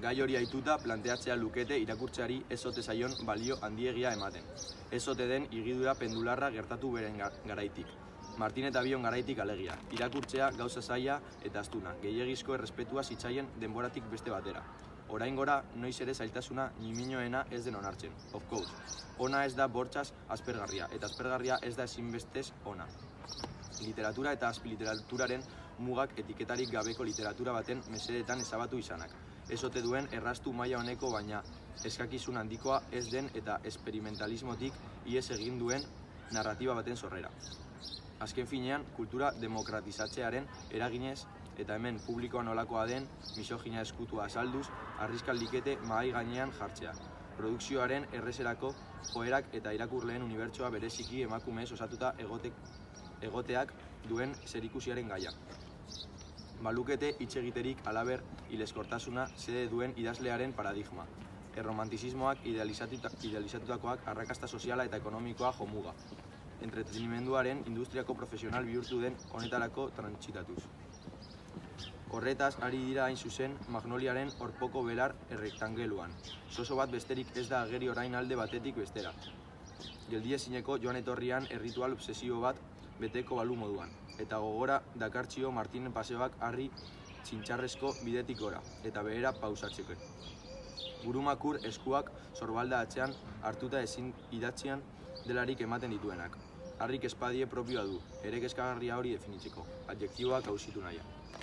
Gai hori aituta planteatzea lukete irakurtzeari ez ote zaion balio handiegia ematen. Ez ote den igidura pendularra gertatu beren garaitik. Martin eta Bion garaitik alegia. Irakurtzea gauza zaila eta astuna, gehiegizko errespetua zitzaien denboratik beste batera. Oraingora noiz ere zailtasuna ñiminoena ez den onartzen. Of course. Ona ez da bortxaz aspergarria, eta aspergarria ez da ezinbestez ona. Literatura eta azpiliteraturaren mugak etiketarik gabeko literatura baten mesedetan ezabatu izanak. Ez ote duen erraztu maila honeko baina eskakizun handikoa ez den eta esperimentalismotik ihes egin duen narratiba baten sorrera. Azken finean, kultura demokratizatzearen eraginez eta hemen publikoa nolakoa den misogina eskutua azalduz, arriskal likete mahai gainean jartzea. Produkzioaren errezerako joerak eta irakurleen unibertsoa bereziki emakumez osatuta egoteak duen zerikusiaren gaia. Balukete hitz egiterik halaber hilezkortasuna xede duen idazlearen paradigma. Erromantizismoak idealizatutakoak arrakasta soziala eta ekonomikoa jomuga. Entretenimenduaren industriako profesional bihurtu den honetarako trantsitatuz. Horretaz ari dira hain zuzen Magnoliaren orpoko belar errektangeluan. Soso bat besterik ez da ageri orain alde batetik bestera. Geldiezineko joan etorrian erritual obsesio bat beteko balu moduan. Eta gogora dakartzio Martinen paseoak harri txintxarrezko bidetik gora, eta behera pausatzeko. Burumakur eskuak sorbalda atzean hartuta ezin idatzian delarik ematen dituenak. Harrik espadie propioa du, ere kezkagarria hori definitzeko, adjektiboak hausitu nahian.